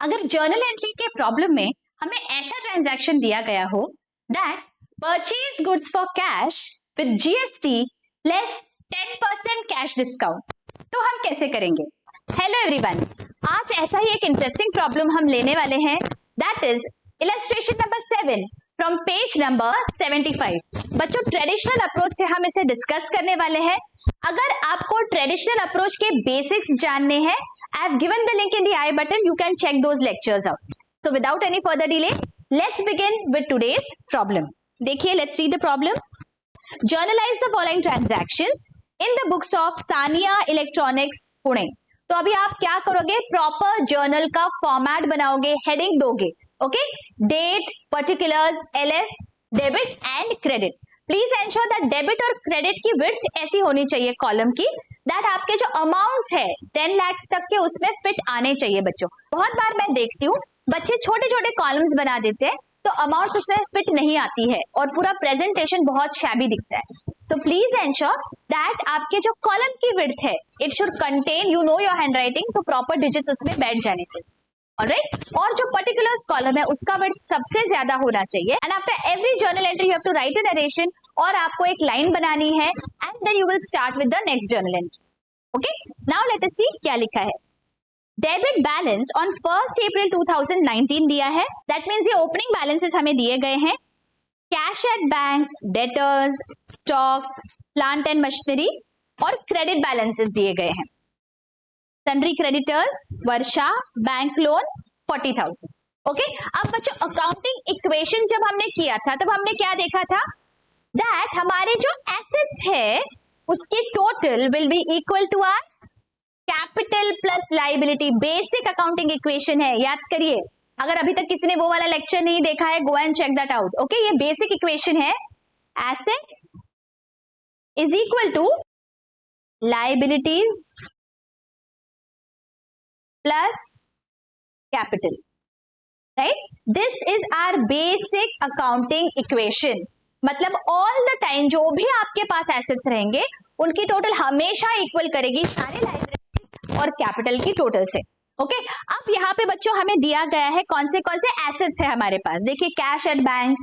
अगर journal entry के problem में हमें ऐसा ट्रांजैक्शन दिया गया हो that purchase goods for cash with GST less 10% cash discount, तो हम कैसे करेंगे? हेलो एवरीवन, आज ऐसा ही एक इंटरेस्टिंग प्रॉब्लम हम लेने वाले हैं that is illustration number 7 from page number 75। बच्चों, ट्रेडिशनल अप्रोच से हम इसे डिस्कस करने वाले हैं। अगर आपको ट्रेडिशनल अप्रोच के बेसिक्स जानने हैं, I have given the link in the I button. You can check those lectures out. So without any further delay, let's begin with today's problem. देखिए, let's read the problem. Journalize the following transactions in the books of Sania Electronics, Pune. तो अभी आप क्या करोगे? Proper journal का format बनाओगे, heading दोगे, okay? Date, particulars, LF, debit and credit. Please ensure that debit और क्रेडिट की विड्थ ऐसी होनी चाहिए कॉलम की दैट आपके जो अमाउंट्स है 10 लाख तक के उसमें फिट आने चाहिए। बच्चों, बहुत बार मैं देखती हूँ बच्चे छोटे छोटे कॉलम्स बना देते हैं तो अमाउंट उसमें फिट नहीं आती है और पूरा प्रेजेंटेशन बहुत शैबी दिखता है। सो प्लीज एंश्योर दैट आपके जो कॉलम की विड्थ है it should contain, you know your handwriting, तो प्रॉपर डिजिट्स उसमें बैठ जाने चाहिए। ऑलराइट, और जो पर्टिकुलर्स कॉलम है उसका विड्थ सबसे ज्यादा होना चाहिए। And after every journal entry you have to write a narration, और आपको एक लाइन बनानी है and then you will start with the next journal entry. Okay, now let us see क्या लिखा है। डेबिट बैलेंस ऑन 1 अप्रैल 2019 दिया है, दैट मींस ये ओपनिंग बैलेंसेस हमें दिए गए हैं। Cash at bank, debtors, stock, plant and machinery और क्रेडिट बैलेंसेस दिए गए हैं। सन्ड्री क्रेडिटर्स, वर्षा, बैंक लोन 40,000। ओके, अब बच्चों अकाउंटिंग इक्वेशन जब हमने किया था तब हमने क्या देखा था दैट हमारे जो एसेट्स है उसकी total will be equal to our capital plus liability. Basic accounting equation है, याद करिए। अगर अभी तक किसी ने वो वाला लेक्चर नहीं देखा है, go and check that out. Okay, ये बेसिक इक्वेशन है। Assets is equal to liabilities plus capital, right? This is our basic accounting equation. मतलब ऑल द टाइम जो भी आपके पास एसेट्स रहेंगे उनकी टोटल हमेशा इक्वल करेगी सारे लायबिलिटीज और कैपिटल की टोटल से। ओके, अब यहाँ पे बच्चों हमें दिया गया है कौन से एसेट्स है हमारे पास। देखिए, cash at bank,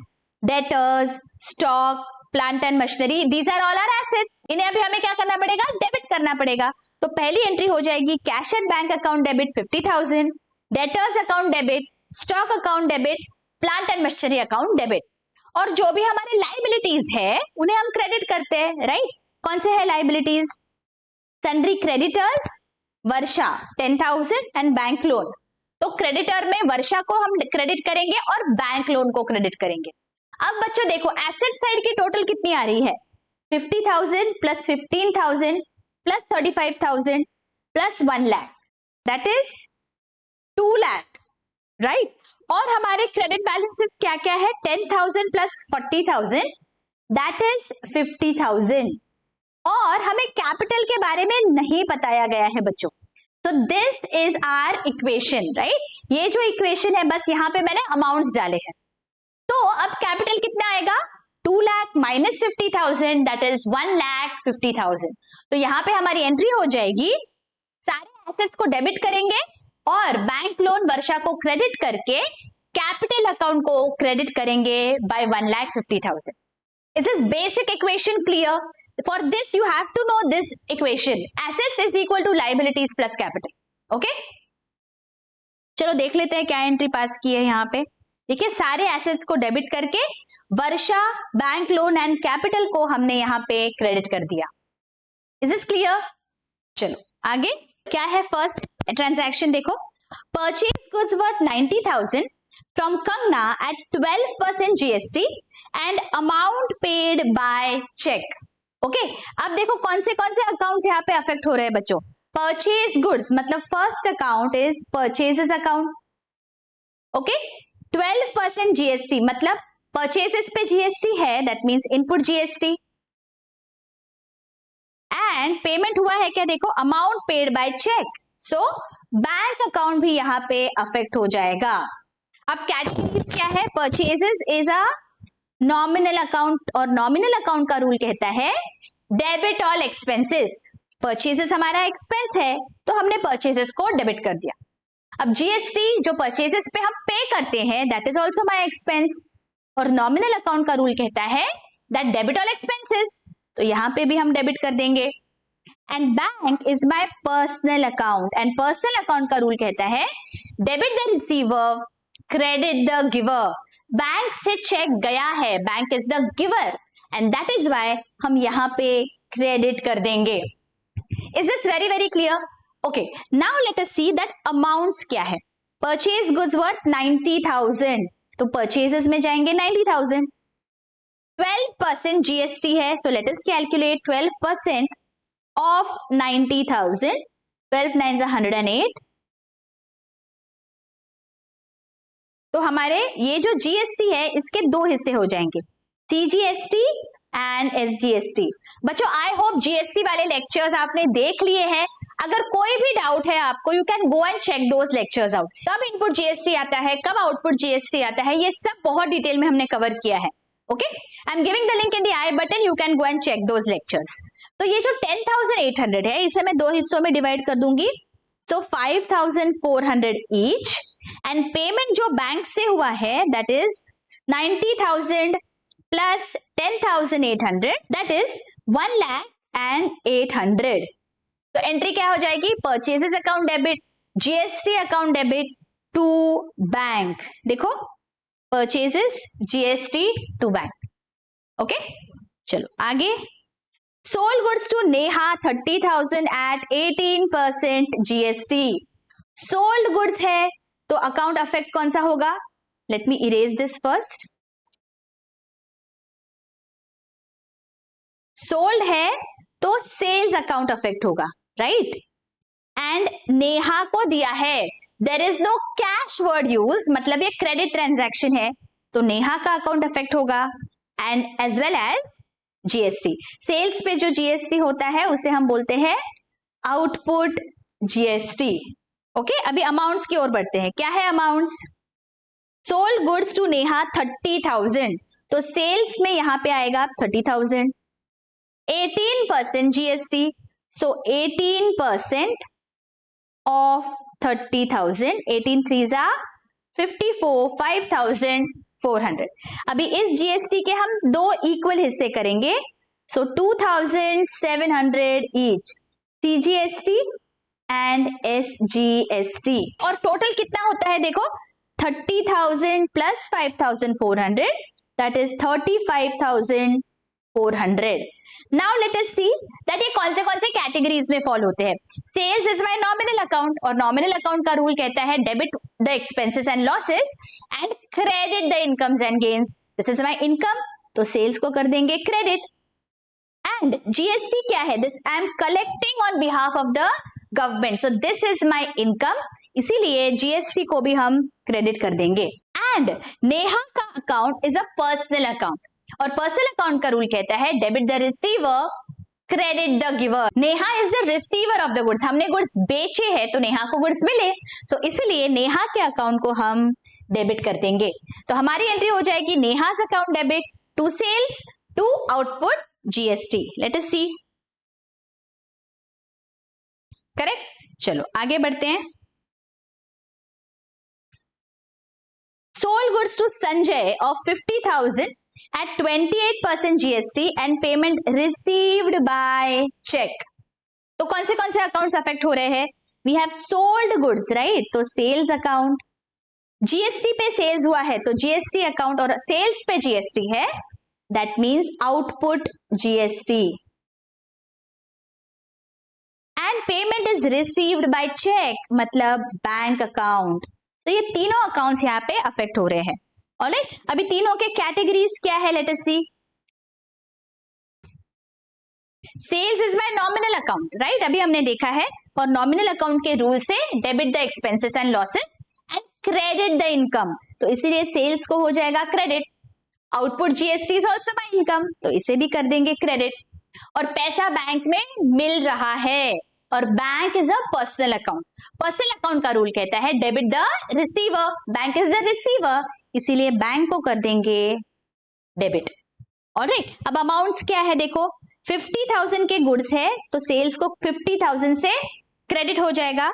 debtors, stock, plant and machinery, these are all our assets. इन्हें अभी हमें क्या करना पड़ेगा? डेबिट करना पड़ेगा। तो पहली एंट्री हो जाएगी cash at bank account debit 50,000, debtors account debit, stock account debit, plant and machinery account debit. और जो भी हमारे लायबिलिटीज है उन्हें हम क्रेडिट करते हैं, राइट? कौन से है liabilities? Sundry creditors, Varsha 10,000 and bank loan. तो क्रेडिटर में वर्षा को हम क्रेडिट करेंगे और बैंक लोन को क्रेडिट करेंगे। अब बच्चों देखो, एसेट साइड की टोटल कितनी आ रही है? 50,000 plus 15,000 plus 35,000 plus 1 lakh, that is 2 lakh, right? और हमारे क्रेडिट बैलेंसेस क्या क्या है? 10,000 प्लस 40,000, दैट इज 50,000। और हमें कैपिटल के बारे में नहीं बताया गया है बच्चों। तो this is our equation, right? ये जो इक्वेशन है बस यहाँ पे मैंने अमाउंट्स डाले हैं। तो अब कैपिटल कितना आएगा? 2 लाख माइनस 50,000, दैट इज 1,50,000। तो यहाँ पे हमारी एंट्री हो जाएगी, सारे एसेट्स को डेबिट करेंगे और बैंक लोन वर्षा को क्रेडिट करके कैपिटल अकाउंट को क्रेडिट करेंगे by 1,50,000। Is this basic equation clear? For this you have to know this equation. Assets is equal to liabilities plus capital. Okay? चलो देख लेते हैं क्या एंट्री पास की है यहाँ पे। देखिए, सारे एसेट्स को डेबिट करके Varsha, bank loan and capital को हमने यहाँ पे क्रेडिट कर दिया। Is this clear? चलो आगे क्या है। फर्स्ट ट्रांजैक्शन देखो, purchase goods worth 90,000 from Kangana at 12% GST and amount paid by cheque. Okay, अब देखो कौन से अकाउंट्स यहाँ पे अफेक्ट हो रहे हैं बच्चों। परचेज गुड्स मतलब first account is purchases account. Okay, 12% GST मतलब परचेजेस पे GST है, that means input GST। And payment हुआ है क्या? देखो, amount paid by cheque, so bank account भी यहाँ पे अफेक्ट हो जाएगा। अब कैटेगरीज क्या है? Purchases is a nominal account और नॉमिनल अकाउंट का रूल कहता है डेबिट ऑल एक्सपेंसेस। परचेजेस हमारा एक्सपेंस है तो हमने परचेजेस को डेबिट कर दिया। अब जीएसटी जो परचेजेस पे हम पे करते हैं that is also my expense, और नॉमिनल अकाउंट का रूल कहता है दैट डेबिट ऑल एक्सपेंसेस, तो यहां पे भी हम डेबिट कर देंगे। And bank is my personal account, and personal account का रूल कहता है debit the receiver credit the giver, bank से चेक गया है, bank is the giver and that is why हम यहां पे क्रेडिट कर देंगे। Is this very very clear? Okay, now let us see that amounts क्या है। परचेज गुड्स वर्थ 90,000, तो परचेजेस में जाएंगे 90,000। 12% जीएसटी है, so let us calculate 12% of 90,000, 12 9 108। तो हमारे ये जो जीएसटी है इसके दो हिस्से हो जाएंगे, सीजीएसटी एंड एसजीएसटी। बच्चों आई होप जीएसटी वाले लेक्चर्स आपने देख लिए हैं। अगर कोई भी डाउट है आपको, you can go and check those lectures out. कब इनपुट जीएसटी आता है, कब आउटपुट जीएसटी आता है, ये सब बहुत डिटेल में हमने कवर किया है। Okay, I am giving the link in the i button, you can go and check those lectures. तो ये जो 10,800 है इसे मैं दो हिस्सों में डिवाइड कर दूंगी, सो 5,400 ईच, एंड पेमेंट जो बैंक से हुआ है that is 90,000 plus 10,800, that is 1,08,000। तो एंट्री क्या हो जाएगी, purchases account debit, GST account debit to bank. देखो purchases GST to bank. Okay, चलो आगे। Sold goods to Neha 30,000 at 18% GST. Sold goods है तो अकाउंट अफेक्ट कौन सा होगा, let me erase this first. Sold है तो सेल्स अकाउंट अफेक्ट होगा, राइट? एंड नेहा को दिया है, there is no cash word use, मतलब ये क्रेडिट ट्रांजैक्शन है तो नेहा का अकाउंट अफेक्ट होगा, and as well as GST. Sales पे जो जीएसटी होता है उसे हम बोलते हैं आउटपुट जीएसटी। ओके, अभी अमाउंट्स की ओर बढ़ते हैं। क्या है amounts? Sold goods to Neha 30,000, तो सेल्स में यहां पे आएगा 30,000, 18% GST, so 18% of 30,000, 18 3s are 54, 5,400। अभी इस जीएसटी के हम दो इक्वल हिस्से करेंगे, so 2,700 each, CGST and SGST. और टोटल कितना होता है देखो, 30,000 plus 5,400, that is 35,400। Now let us see that ये कौन से कैटेगरीज में फॉल होते हैं। Sales is my nominal account, और नॉमिनल अकाउंट का रूल कहता है debit the expenses and losses and credit the incomes and gains. This is my income, तो सेल्स को कर देंगे क्रेडिट। एंड जीएसटी क्या है, this I am collecting on behalf of the government, so this is my income, इसीलिए GST को भी हम क्रेडिट कर देंगे। एंड नेहा का account is a personal account, और पर्सनल अकाउंट का रूल कहता है debit the receiver credit the giver. Neha is the receiver of the goods, हमने गुड्स बेचे हैं तो नेहा को गुड्स मिले, सो इसलिए नेहा के अकाउंट को हम डेबिट कर देंगे। तो हमारी एंट्री हो जाएगी Neha's account debit to sales to output GST. Let us see, correct? चलो आगे बढ़ते हैं। Sold goods to Sanjay of 50,000 at 28% GST and payment received by check। तो कौन से अकाउंट्स अफेक्ट हो रहे हैं? We have sold goods, right? तो सेल्स अकाउंट, जीएसटी पे सेल्स हुआ है तो जीएसटी अकाउंट, और सेल्स पे जीएसटी है that means output GST. And payment is received by cheque, मतलब बैंक अकाउंट। तो ये तीनों अकाउंट्स यहाँ पे अफेक्ट हो रहे हैं। ऑलराइट, अभी तीनों के कैटेगरीज क्या है, let us see. Sales is my nominal account, right? अभी हमने देखा है, और नॉमिनल अकाउंट के रूल से debit the expenses and losses and credit the income, तो इसीलिए सेल्स को हो जाएगा credit. Output GST is also my income, तो इसे भी कर देंगे क्रेडिट। और पैसा बैंक में मिल रहा है, और bank is a personal account, personal account का रूल कहता है debit the receiver, bank is the receiver, इसीलिए बैंक को कर देंगे डेबिट। ऑलराइट, अब अमाउंट्स क्या है देखो, 50,000 के गुड्स है तो सेल्स को 50,000 से क्रेडिट हो जाएगा,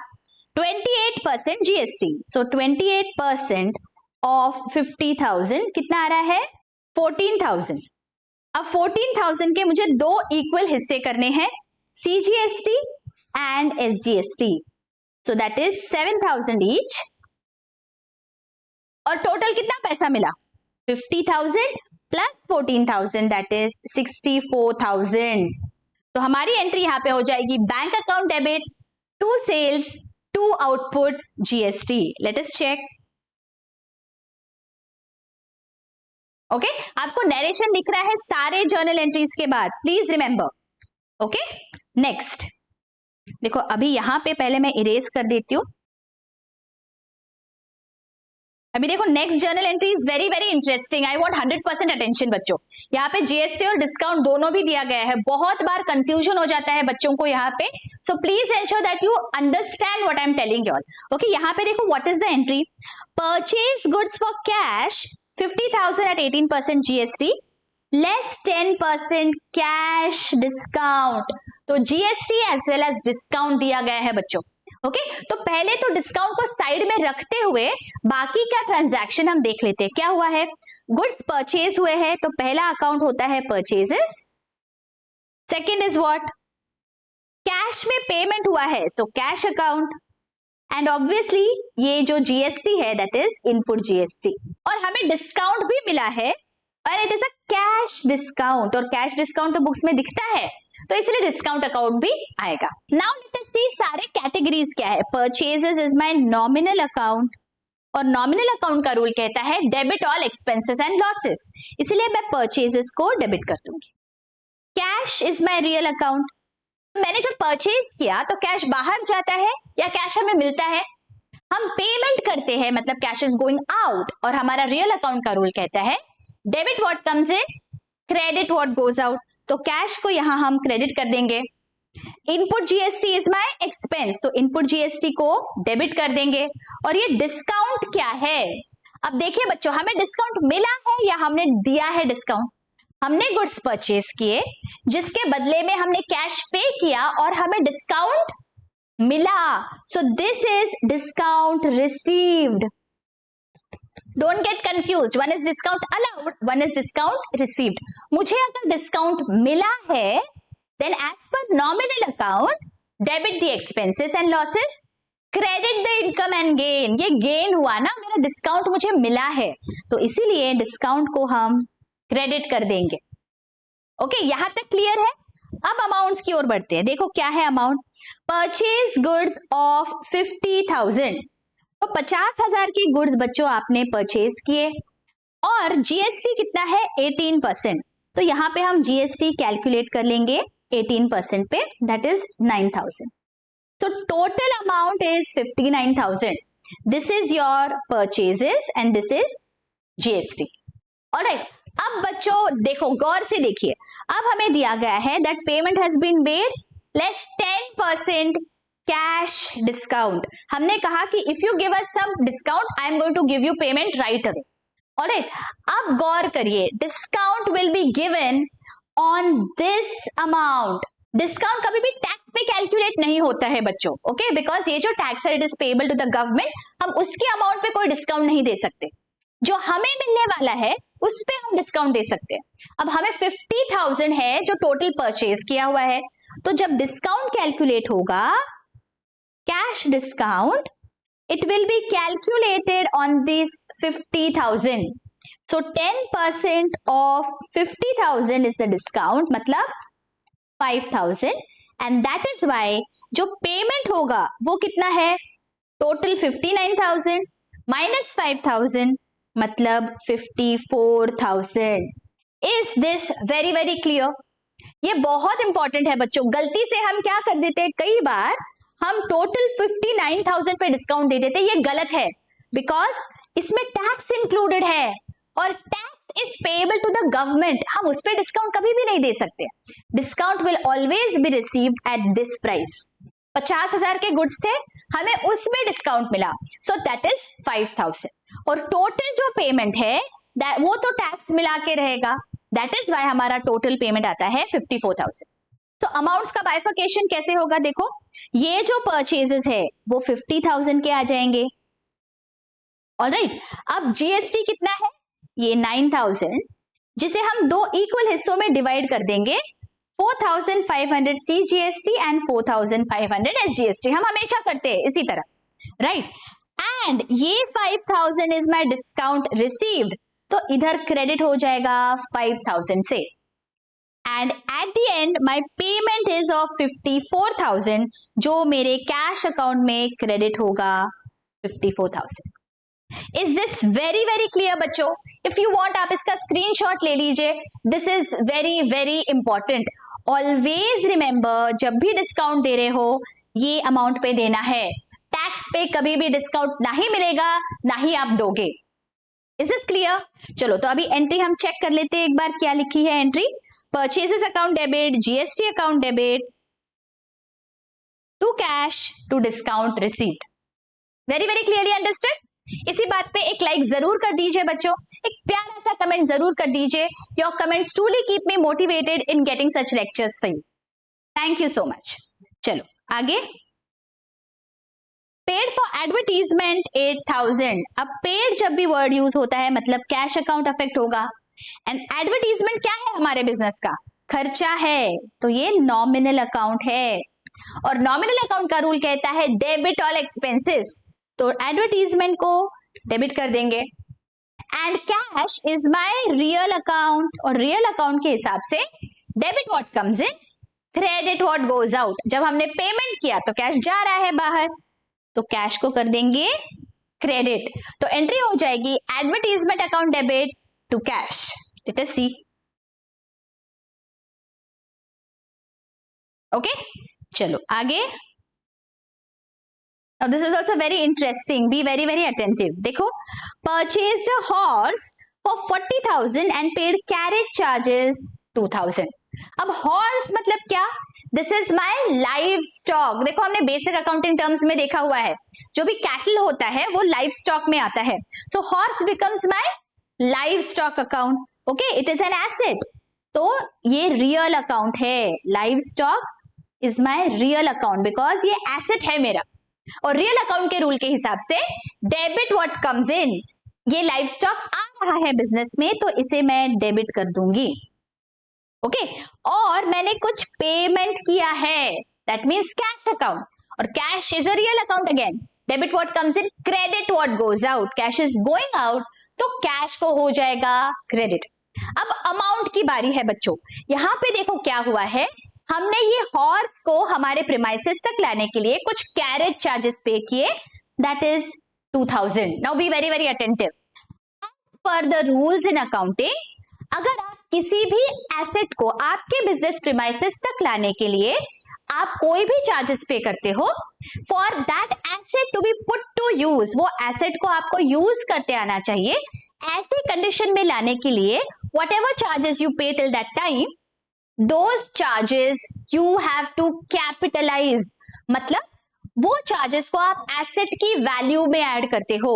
28% GST. So 28% of 50,000 कितना आ रहा है? 14,000. अब 14,000 के मुझे दो इक्वल हिस्से करने हैं, CGST and SGST. So that is 7,000 each. और टोटल कितना पैसा मिला? 50,000 प्लस 14,000 that is 64,000. तो हमारी एंट्री यहां पे हो जाएगी bank account debit to sales to output GST. Let us check. Okay, आपको नरेशन दिख रहा है सारे जर्नल एंट्रीज के बाद, प्लीज रिमेंबर. ओके, नेक्स्ट देखो, अभी यहां पे पहले मैं इरेज कर देती हूं. अभी देखो next journal entry is very very interesting. I want 100% attention बच्चों. यहाँ पे GST और डिस्काउंट दोनों भी दिया गया है. बहुत बार कंफ्यूजन हो जाता है बच्चों को यहाँ पे, so please ensure that you understand what I am telling you all. Okay, यहाँ पे देखो what is the entry. Purchase goods for cash 50,000 at 18% GST less 10% cash discount. तो GST as well as discount दिया गया है बच्चों. Okay, तो पहले तो डिस्काउंट को साइड में रखते हुए बाकी का ट्रांजैक्शन हम देख लेते हैं. क्या हुआ है? गुड्स परचेज हुए हैं, तो पहला अकाउंट होता है purchases. Second is what? Cash में पेमेंट हुआ है, so cash account. And obviously ये जो GST है दैट इज इनपुट GST. और हमें डिस्काउंट भी मिला है और it is a cash discount. और कैश डिस्काउंट तो बुक्स में दिखता है, तो इसलिए डिस्काउंट अकाउंट भी आएगा. नाउ लेट अस सी सारे कैटेगरीज क्या है. Purchases is my nominal account, और नॉमिनल अकाउंट का रूल कहता है debit all expenses and losses, इसलिए मैं परचेजेस को डेबिट कर दूंगी. Cash is my real account. मैंने जब परचेज किया तो कैश बाहर जाता है या कैश हमें मिलता है? हम पेमेंट करते हैं, मतलब कैश इज गोइंग आउट. और हमारा रियल अकाउंट का रूल कहता है debit what comes in, credit what goes out. तो कैश को यहां हम क्रेडिट कर देंगे. Input GST is my expense, तो इनपुट GST को डेबिट कर देंगे. और ये डिस्काउंट क्या है? अब देखिए बच्चों, हमें डिस्काउंट मिला है या हमने दिया है डिस्काउंट? हमने गुड्स परचेज किए जिसके बदले में हमने कैश पे किया और हमें डिस्काउंट मिला. So this is discount received. Don't get confused, one is discount allowed, one is discount received. मुझे अगर डिस्काउंट मिला है then as per nominal account debit the expenses and losses, credit the income and gain. ये gain हुआ ना, मेरा discount मुझे मिला है, तो इसीलिए डिस्काउंट को हम क्रेडिट कर देंगे. ओके, यहां तक क्लियर है. अब अमाउंट्स की ओर बढ़ते हैं. देखो क्या है अमाउंट. परचेज गुड्स ऑफ 50,000, तो 50,000 की गुड्स बच्चों आपने परचेज किए और GST कितना है? 18%. तो यहां पे हम GST कैलकुलेट कर लेंगे 18% पे, that is 9,000. So total amount is 59,000. This is your purchases and this is GST. Alright. अब बच्चों देखो, गौर से देखिए, अब हमें दिया गया है that payment has been made less 10% cash discount. हमने कहा कि if you give us some discount I am going to give you payment right away. Alright, अब गौर करिए, discount will be given on this amount. Discount कभी भी tax पे calculate नहीं होता है बच्चों. ओके, बिकॉज ये जो टैक्स है it is payable to the government, हम उसके अमाउंट पे कोई डिस्काउंट नहीं दे सकते. जो हमें मिलने वाला है उस पे हम डिस्काउंट दे सकते हैं. अब हमें 50,000 है जो टोटल परचेज किया हुआ है, तो जब डिस्काउंट कैलकुलेट होगा, cash discount, it will be calculated on this 50,000. So 10% of 50,000 is the discount, मतलब 5,000. एंड दैट इज वाई जो पेमेंट होगा वो कितना है? टोटल 59,000 माइनस 5,000, मतलब 54,000. Is this very very clear? ये बहुत इंपॉर्टेंट है बच्चों. गलती से हम क्या कर देते हैं, कई बार हम टोटल 59,000 पे डिस्काउंट दे देते हैं. ये गलत है, बिकॉज इसमें टैक्स इंक्लूडेड है और tax is payable to the government. हम उस पे डिस्काउंट कभी भी नहीं दे सकते. Discount will always be received at this price. 50,000 के गुड्स थे, हमें उसमें डिस्काउंट मिला, सो दैट इज 5,000. और टोटल जो पेमेंट है वो तो टैक्स मिला के रहेगा, दैट इज वाई हमारा टोटल पेमेंट आता है 54,000. तो अमाउंट्स का बाइफर्केशन कैसे होगा, देखो ये जो परचेजेस है वो 50,000 के आ जाएंगे। ऑलराइट, अब जीएसटी कितना है, ये 9,000, जिसे हम दो इक्वल हिस्सों में डिवाइड कर देंगे, 4,500 CGST एंड 4,500 SGST। हम हमेशा करते हैं इसी तरह, राइट। एंड ये 5,000 इज माई डिस्काउंट रिसीव्ड, तो इधर क्रेडिट हो जाएगा 5,000 से। And eight the and my payment is of 54,000, जो मेरे कैश अकाउंट में क्रेडिट होगा 54,000। Is this very very clear बच्चों? इफ यू वांट आप इसका स्क्रीनशॉट ले लीजिए, this is very very important. Always remember, जब भी डिस्काउंट दे रहे हो ये अमाउंट पे देना है, टैक्स पे कभी भी डिस्काउंट नहीं मिलेगा, ना ही आप दोगे। Is this clear? चलो तो अभी एंट्री हम चेक कर लेते हैं एक बार, क्या लिखी है entry. Purchases account debit, GST account debit to cash to discount received. Very very clearly understood? इसी बात पे एक लाइक जरूर कर दीजिए बच्चों, एक प्यारा सा कमेंट जरूर कर दीजिए। Your comments truly keep me motivated in getting such lectures for you. Thank you so much. चलो आगे, पेड फॉर एडवर्टीजमेंट 8,000। अब पेड जब भी वर्ड यूज होता है मतलब कैश अकाउंट अफेक्ट होगा, एंड एडवर्टीजमेंट क्या है हमारे बिजनेस का, खर्चा है, तो ये नॉमिनल अकाउंट है। और नॉमिनल अकाउंट का रूल कहता है डेबिट ऑल एक्सपेंसेस, तो एडवर्टीजमेंट को डेबिट कर देंगे। And cash is my real account, और रियल अकाउंट के हिसाब से debit what comes in, credit what goes out. जब हमने पेमेंट किया तो कैश जा रहा है बाहर, तो कैश को कर देंगे क्रेडिट। तो एंट्री हो जाएगी advertisement account debit to cash. Let us see. Okay, चलो आगे। Now this is also very interesting. Be very very attentive. देखो, purchased a horse for 40,000 and paid carriage charges 2,000. अब horse मतलब क्या? This is my livestock. देखो हमने basic accounting terms में देखा हुआ है, जो भी cattle होता है वो livestock में आता है. So horse becomes my livestock account. Okay, it is an asset. तो ये real account है. Livestock is my real account because ये asset है मेरा. और रियल अकाउंट के रूल के हिसाब से डेबिट व्हाट कम्स इन, ये लाइव स्टॉक आ रहा है बिजनेस में तो इसे मैं डेबिट कर दूंगी। ओके, और मैंने कुछ पेमेंट किया है, दैट मींस कैश अकाउंट, और cash is a real account again. Debit what comes in, credit what goes out, cash is going out तो कैश को हो जाएगा क्रेडिट। अब अमाउंट की बारी है बच्चों। यहां पे देखो क्या हुआ है, हमने ये हॉर्स को हमारे प्रीमाइसेस तक लाने के लिए कुछ कैरेज चार्जेस पे किए, that is 2,000. Now B very very attentive. पर द रूल्स इन अकाउंटिंग, अगर आप किसी भी एसेट को आपके बिजनेस प्रीमाइसेस तक लाने के लिए आप कोई भी चार्जेस पे करते हो, for that asset to be put to use, वो एसेट को आपको यूज करते आना चाहिए। ऐसे कंडीशन में लाने के लिए वट एवर चार्जेस यू पे till that time, those charges you have to capitalize, मतलब वो चार्जेस को आप एसेट की वैल्यू में ऐड करते हो,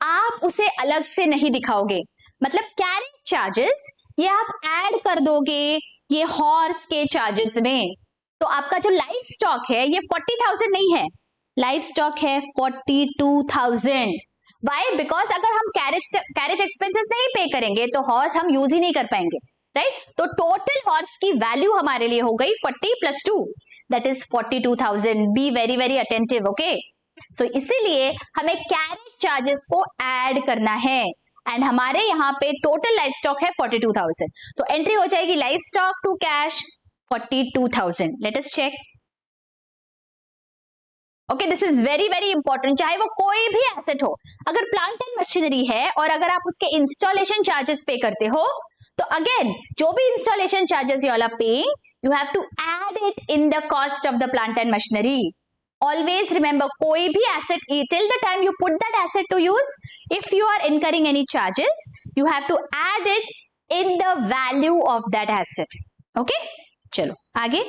आप उसे अलग से नहीं दिखाओगे। मतलब कैरेज चार्जेस ये आप ऐड कर दोगे ये हॉर्स के चार्जेस में, तो आपका जो लाइव स्टॉक है ये 40,000 नहीं है, लाइव स्टॉक है 42,000। वाई? बिकॉज अगर हम कैरेज एक्सपेंसेस नहीं पे करेंगे तो हॉर्स हम यूज ही नहीं कर पाएंगे, राइट? तो टोटल हॉर्स की वैल्यू हमारे लिए हो गई 40 + 2, that is 42,000. Be very very attentive. Okay, so इसीलिए हमें कैरेज चार्जेस को ऐड करना है, एंड हमारे यहाँ पे टोटल लाइव स्टॉक है 42,000, तो एंट्री हो जाएगी livestock to cash 42,000. Let us check. Okay, this is very very important. चाहे वो कोई भी एसेट हो, अगर प्लांट एंड मशीनरी है और अगर आप उसके इंस्टॉलेशन चार्जेस पे करते हो, तो अगेन जो भी installation charges you all are paying, you have to add it in the cost of the plant and machinery. Always remember, कोई भी asset, till the time you put that asset to use, if you are incurring any charges, you have to add it in the value of that asset. Okay, चलो आगे.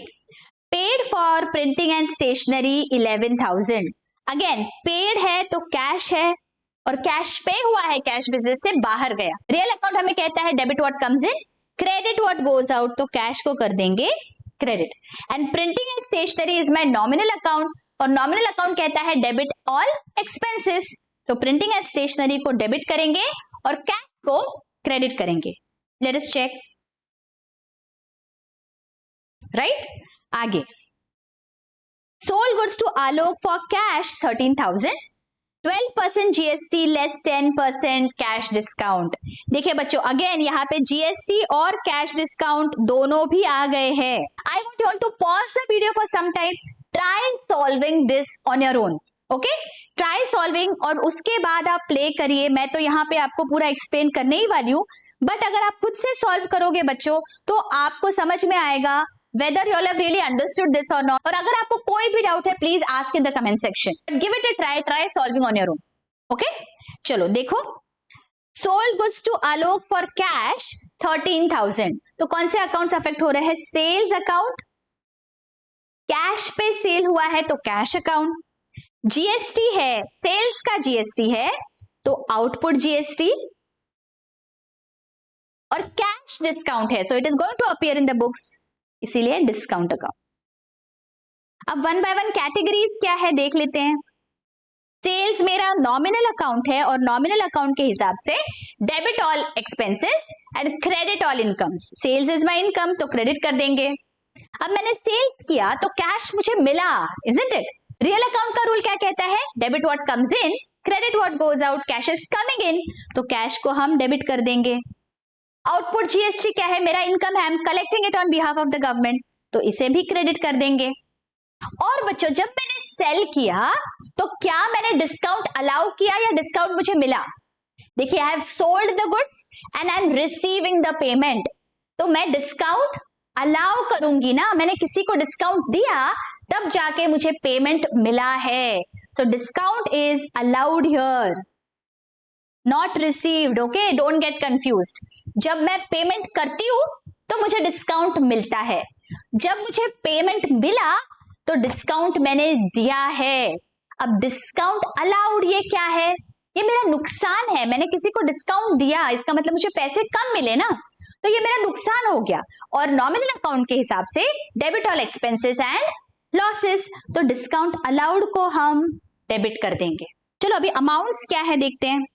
Paid for printing and stationery 11,000. Again, paid है तो cash है, और cash पे हुआ है, cash business से बाहर गया. रियल अकाउंट हमें कहता है debit what comes in, credit what goes out, तो कैश को कर देंगे credit, and printing and stationery is my nominal account, और नॉमिनल अकाउंट कहता है डेबिट ऑल एक्सपेंसेस, तो प्रिंटिंग एंड स्टेशनरी को डेबिट करेंगे और कैश को क्रेडिट करेंगे। Let us check, right. आगे, sold goods to Alok for cash 13,000, 12% GST less 10% cash discount. देखिए बच्चों, अगेन यहाँ पे जीएसटी और कैश डिस्काउंट दोनों भी आ गए हैं। I want you to pause the video for some time, try solving this on your own, okay, try solving, और उसके बाद आप प्ले करिए। मैं तो यहाँ पे आपको पूरा एक्सप्लेन करने ही वाली हूँ, बट अगर आप खुद से सॉल्व करोगे बच्चों तो आपको समझ में आएगा whether you all have really understood this or not। और अगर आपको कोई भी डाउट है please ask in the comment section, but give it a try, try solving on your own, okay. चलो देखो, sold goods to Alok for cash 13,000, तो कौन से अकाउंट्स अफेक्ट हो रहे हैं? सेल्स अकाउंट, कैश पे सेल हुआ है तो कैश अकाउंट, जीएसटी है, सेल्स का जीएसटी है तो आउटपुट जीएसटी, और कैश डिस्काउंट है, so it is going to appear in the books, इसीलिए डिस्काउंट अकाउंट। अब वन बाय वन कैटेगरीज क्या है देख लेते हैं। सेल्स मेरा नॉमिनल अकाउंट है और नॉमिनल अकाउंट के हिसाब से debit all expenses and credit all incomes. Sales is my income तो क्रेडिट कर देंगे। अब मैंने सेल्स किया तो कैश मुझे मिला, इजंट इट? रियल अकाउंट का रूल क्या कहता है? Debit what comes in, credit what goes out, cash is coming in, तो कैश को हम डेबिट कर देंगे। आउटपुट जीएसटी क्या है? मेरा इनकम है, I M collecting it on behalf of the government, तो इसे भी क्रेडिट कर देंगे। और बच्चों, जब मैंने सेल किया तो क्या मैंने डिस्काउंट अलाउ किया या डिस्काउंट मुझे मिला? देखिए, I have sold the goods and I am receiving the payment, तो मैं डिस्काउंट अलाउ करूंगी ना, मैंने किसी को डिस्काउंट दिया तब जाके मुझे पेमेंट मिला है, so discount is allowed here, not received, okay, don't get confused. जब मैं पेमेंट करती हूं तो मुझे डिस्काउंट मिलता है, जब मुझे पेमेंट मिला तो डिस्काउंट मैंने दिया है। अब डिस्काउंट अलाउड ये क्या है? ये मेरा नुकसान है, मैंने किसी को डिस्काउंट दिया, इसका मतलब मुझे पैसे कम मिले ना, तो ये मेरा नुकसान हो गया। और नॉमिनल अकाउंट के हिसाब से debit all expenses and losses, तो डिस्काउंट अलाउड को हम डेबिट कर देंगे। चलो अभी अमाउंट्स क्या है देखते हैं।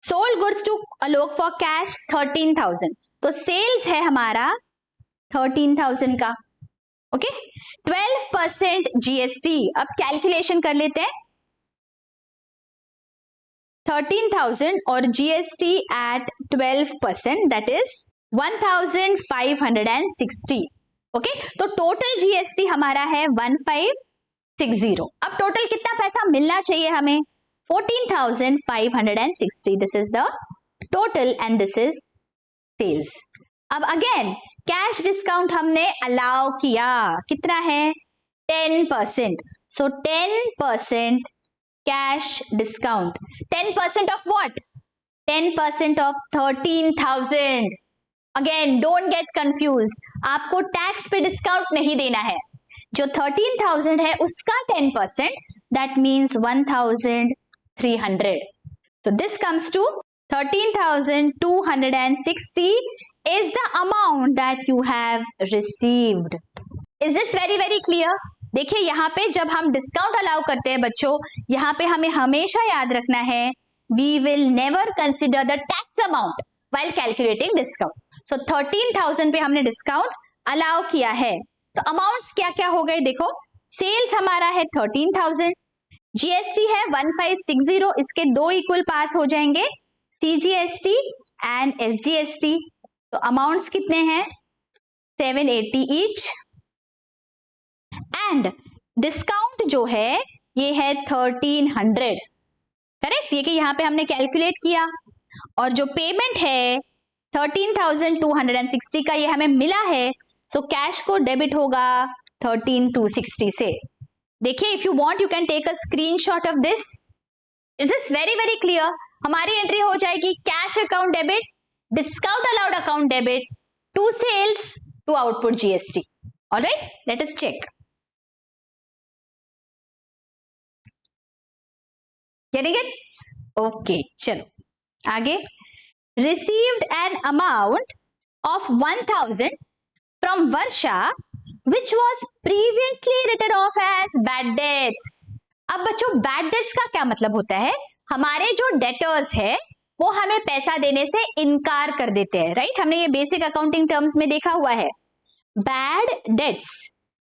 Sold goods to Alok for cash 13,000, तो सेल्स है हमारा 13,000 का, ओके। 12% जीएसटी, अब कैलकुलेशन कर लेते हैं। 13,000 और GST at 12%, that is 1,560, okay. तो टोटल जीएसटी हमारा है 1,560। अब टोटल कितना पैसा मिलना चाहिए हमें? 14,560, this is the total and this is sales. अब अगेन कैश डिस्काउंट हमने अलाउ किया, कितना है? 10%, so 10% cash discount. 10% off what? 10% off 13,000। Again don't get confused, आपको टैक्स पे डिस्काउंट नहीं देना है, जो 13,000 है उसका 10%, that means 1,300, so this comes to 13,260 is the amount that you have received. Is this very very clear? देखिए यहाँ पे जब हम डिस्काउंट अलाउ करते हैं बच्चों, यहाँ पे हमें हमेशा याद रखना है, we will never consider the tax amount while calculating discount. So 13,000 पे हमने डिस्काउंट अलाउ किया है, तो अमाउंट्स क्या क्या हो गए देखो। सेल्स हमारा है 13,000, जीएसटी है 1,560, इसके दो इक्वल पार्ट्स हो जाएंगे, सीजीएसटी एंड एसजीएसटी, तो अमाउंट्स कितने हैं? 780 ईच, एंड डिस्काउंट जो है ये है 1,300, करेक्ट। ये कि यहाँ पे हमने कैलकुलेट किया, और जो पेमेंट है 13,260 का ये हमें मिला है, सो कैश को डेबिट होगा 13,260 से। देखिए, if you want you can take a screenshot of this. Is this very very clear? हमारी एंट्री हो जाएगी cash account debit, discount allowed account debit, to sales, to output GST. Alright, let us check. Getting it? Okay, चलो आगे। Received an amount of 1,000 from Varsha which was previously written off as bad debts. अब बच्चों bad debts का क्या मतलब होता है? हमारे जो डेटर्स है वो हमें पैसा देने से इनकार कर देते हैं, राइट? हमने ये बेसिक अकाउंटिंग टर्म्स में देखा हुआ है। बैड डेट्स,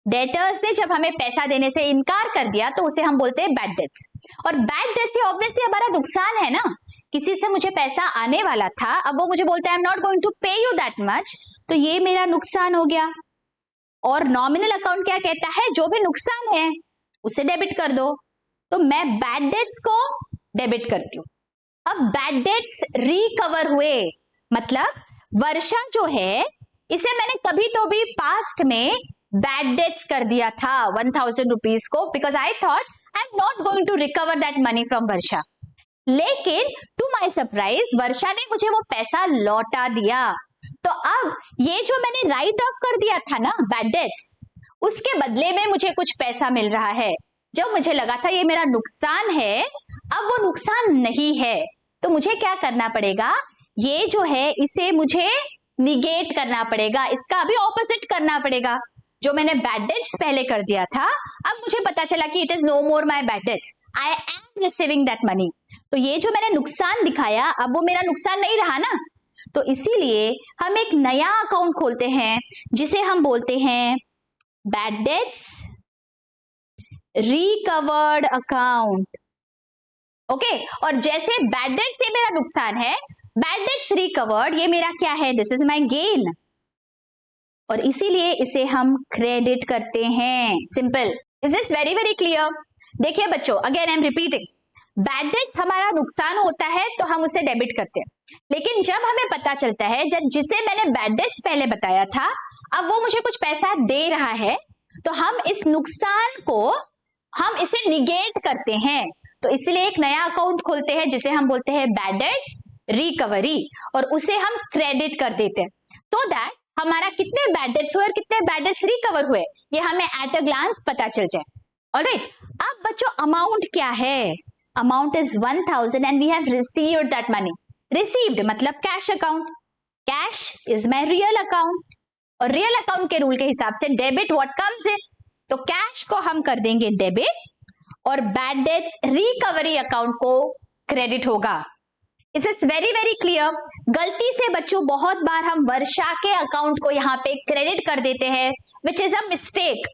डेटर्स ने जब हमें पैसा देने से इनकार कर दिया तो उसे हम बोलते हैं बैड डेट्स। और बैड डेट्स से ऑब्वियसली हमारा नुकसान है ना, किसी से मुझे पैसा आने वाला था, अब वो मुझे बोलता है I am not going to pay you that much, तो ये मेरा नुकसान हो गया। और नॉमिनल अकाउंट क्या कहता है? जो भी नुकसान है उसे डेबिट कर दो, तो मैं बैड डेट्स को डेबिट करती हूँ। अब बैड डेट्स रिकवर हुए, मतलब वर्षा जो है इसे मैंने कभी तो भी पास्ट में बैड डेट्स कर दिया था 1000 रुपीज को, because I thought I am not going to recover that money from Varsha. लेकिन टू माई सरप्राइज वर्षा ने मुझे वो पैसा लौटा दिया। तो अब ये जो मैंने राइट ऑफ कर दिया था ना बैड डेट्स, उसके बदले में मुझे कुछ पैसा मिल रहा है। जब मुझे लगा था ये मेरा नुकसान है, अब वो नुकसान नहीं है, तो मुझे क्या करना पड़ेगा? ये जो है इसे मुझे निगेट करना पड़ेगा, इसका अभी ऑपोजिट करना पड़ेगा। जो मैंने बैड डेट्स पहले कर दिया था, अब मुझे पता चला कि it is no more my bad debts, I am receiving that money. तो ये जो मैंने नुकसान दिखाया, अब वो मेरा नुकसान नहीं रहा ना, तो इसीलिए हम एक नया अकाउंट खोलते हैं जिसे हम बोलते हैं bad debts recovered account. Okay, और जैसे बैड डेट्स से मेरा नुकसान है, बैड डेट्स रिकवर्ड ये मेरा क्या है? दिस इज माय गेन, और इसीलिए इसे हम क्रेडिट करते हैं। Simple. Is this very very clear? देखिए बच्चों, again I am repeating, bad debts हमारा नुकसान होता है तो हम उसे डेबिट करते हैं, लेकिन जब हमें पता चलता है जब जिसे मैंने बैड डेट्स पहले बताया था अब वो मुझे कुछ पैसा दे रहा है, तो हम इस नुकसान को हम इसे निगेट करते हैं। तो इसलिए एक नया अकाउंट खोलते हैं जिसे हम बोलते हैं बैड डेट्स रिकवरी, और उसे हम क्रेडिट कर देते हैं, so दैट हमारा कितने बैड डेट्स हुए और कितने बैड डेट्स रिकवर हुए ये हमें एट अ ग्लांस पता चल जाए। ऑलराइट, अब बच्चों अमाउंट क्या है? Amount is 1000 and we have received that money. Received मतलब cash account, cash is my real account, और रियल अकाउंट के रूल के हिसाब से डेबिट व्हाट कम्स इन, तो कैश को हम कर देंगे डेबिट और बैड डेट्स रिकवरी अकाउंट को क्रेडिट होगा। It is very very clear. गलती से बच्चों बहुत बार हम वर्षा के अकाउंट को यहाँ पे क्रेडिट कर देते हैं, which is a mistake.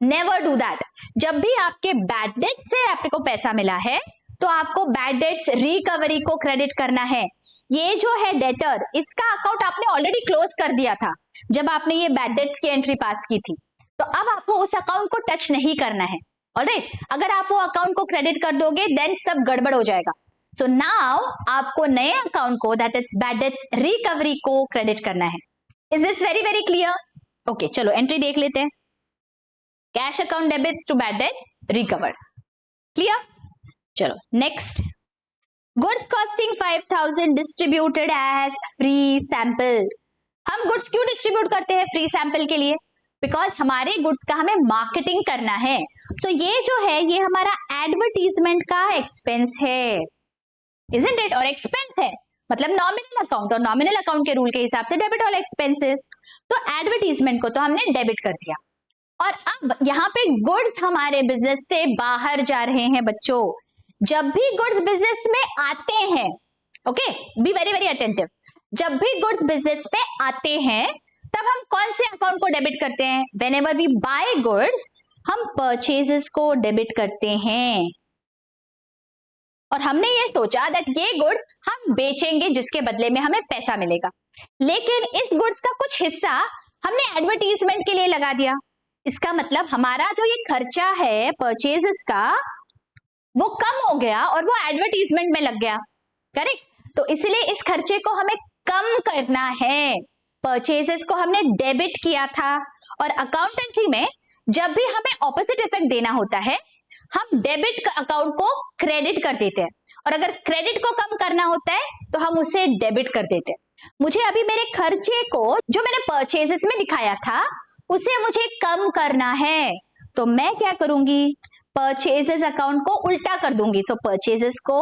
Never do that. जब भी आपके बैड डेट से आपको पैसा मिला है तो आपको बैड डेट्स रिकवरी को क्रेडिट करना है। ये जो है डेटर, इसका अकाउंट आपने ऑलरेडी क्लोज कर दिया था जब आपने ये बैड डेट्स की एंट्री पास की थी, तो अब आपको उस अकाउंट को टच नहीं करना है। ऑलराइट, अगर आप वो अकाउंट को क्रेडिट कर दोगे देन सब गड़बड़ हो जाएगा। सो नाउ आपको नए अकाउंट को that is bad debts recovery को क्रेडिट करना है। Is this very very clear? Okay, चलो एंट्री देख लेते हैं। Cash account debits to bad debts recovered. Clear? चलो next, goods costing 5000 distributed as free sample. हम गुड्स क्यों डिस्ट्रीब्यूट करते हैं फ्री सैंपल के लिए? बिकॉज हमारे गुड्स का हमें मार्केटिंग करना है। सो ये जो है ये हमारा एडवर्टीजमेंट का एक्सपेंस है, isn't it? और एक्सपेंस है मतलब नॉमिनल अकाउंट, और नॉमिनल अकाउंट के रूल के हिसाब से डेबिट ऑल एक्सपेंसेस। तो एडवर्टीजमेंट को तो हमने डेबिट कर दिया, और अब यहाँ पे गुड्स हमारे बिजनेस से बाहर जा रहे हैं बच्चों। जब भी गुड्स बिजनेस में आते हैं, okay, B very very attentive, जब भी गुड्स बिजनेस पे आते हैं तब हम कौन से अकाउंट को डेबिट करते हैं? व्हेनेवर वी बाय गुड्स हम परचेजेस को डेबिट करते हैं, और हमने ये सोचा दैट ये गुड्स हम बेचेंगे जिसके बदले में हमें पैसा मिलेगा। लेकिन इस गुड्स का कुछ हिस्सा हमने एडवर्टीजमेंट के लिए लगा दिया। इसका मतलब हमारा जो ये खर्चा है परचेजेस का वो कम हो गया और वो एडवर्टीजमेंट में लग गया। करेक्ट? तो इसलिए इस खर्चे को हमें कम करना है। परचेजेस को हमने डेबिट किया था, और अकाउंटेंसी में जब भी हमें ऑपोजिट इफेक्ट देना होता है हम डेबिट अकाउंट को क्रेडिट कर देते हैं, और अगर क्रेडिट को कम करना होता है तो हम उसे डेबिट कर देते हैं। मुझे अभी मेरे खर्चे को जो मैंने परचेजेस में दिखाया था उसे मुझे कम करना है, तो मैं क्या करूंगी? परचेजेस अकाउंट को उल्टा कर दूंगी, तो परचेजेस को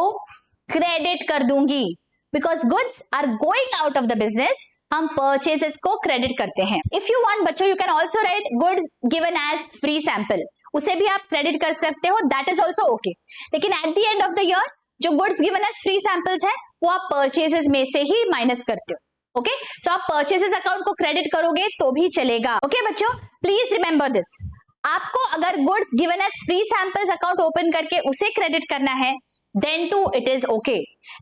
क्रेडिट कर दूंगी, because goods are going out of the business, हम परचेजेस को क्रेडिट करते हैं। इफ यू वांट बच्चों, you can also write goods given as free sample, उसे भी आप क्रेडिट कर सकते हो, दैट इज ऑल्सो ओके। लेकिन at the end of the year जो goods given as free samples है वो आप परचेजेस में से ही माइनस करते हो। ओके, सो आप परचेजेस अकाउंट को क्रेडिट करोगे तो भी चलेगा। ओके बच्चों, प्लीज रिमेंबर दिस। आपको अगर goods given as free samples account open करके उसे क्रेडिट करना है then to it is okay.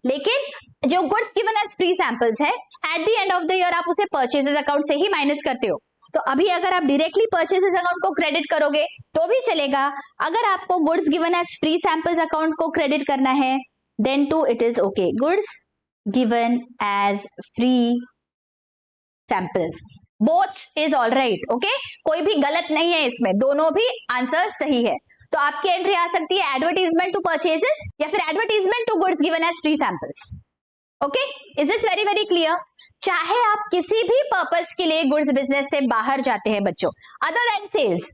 लेकिन जो goods given as free samples है at the end of the year आप उसे परचेजेस अकाउंट से ही माइनस करते हो। तो अभी अगर आप डायरेक्टली परचेसेस अकाउंट को क्रेडिट करोगे तो भी चलेगा। अगर आपको goods given as free samples account को क्रेडिट करना है then to it is okay. Goods given as free samples, both is all right. Okay, कोई भी गलत नहीं है इसमें, दोनों भी आंसर सही है। तो आपकी एंट्री आ सकती है एडवर्टीजमेंट टू परचेजेस या फिर advertisement to goods given as free samples. Okay, is this very very clear? चाहे आप किसी भी पर्पस के लिए गुड्स बिजनेस से बाहर जाते हैं बच्चों, other than sales,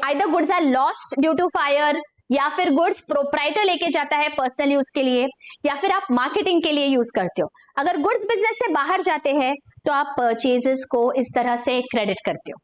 either goods are lost due to fire या फिर गुड्स प्रोप्राइटर लेके जाता है पर्सनल यूज के लिए या फिर आप मार्केटिंग के लिए यूज करते हो। अगर गुड्स बिजनेस से बाहर जाते हैं तो आप परचेजेस को इस तरह से क्रेडिट करते हो।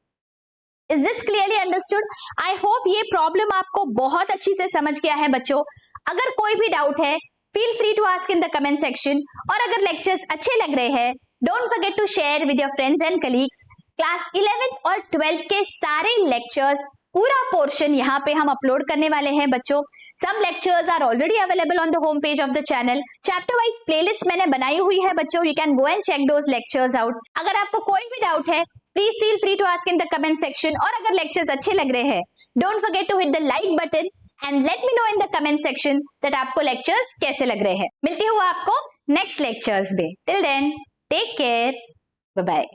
Is this clearly understood? I hope ये प्रॉब्लम आपको बहुत अच्छी से समझ गया है बच्चों। अगर कोई भी डाउट है feel free to ask in the comment section. और अगर लेक्चर्स अच्छे लग रहे हैं don't forget to share with your friends and colleagues. Class 11th और 12th के सारे लेक्चर्स, पूरा पोर्शन यहाँ पे हम अपलोड करने वाले हैं बच्चों। Some lectures are already available on the home page of the channel. Chapter wise playlist मैंने बनाई हुई है बच्चों, you can go and check those lectures out. अगर आपको कोई भी डाउट है please feel free to ask in the comment section. और अगर लेक्चर्स अच्छे लग रहे हैं don't forget to hit the like button and let me know in the comment section that आपको लेक्चर्स कैसे लग रहे हैं। मिलती हूँ आपको नेक्स्ट लेक्चर्स में। Till then take care, bye bye.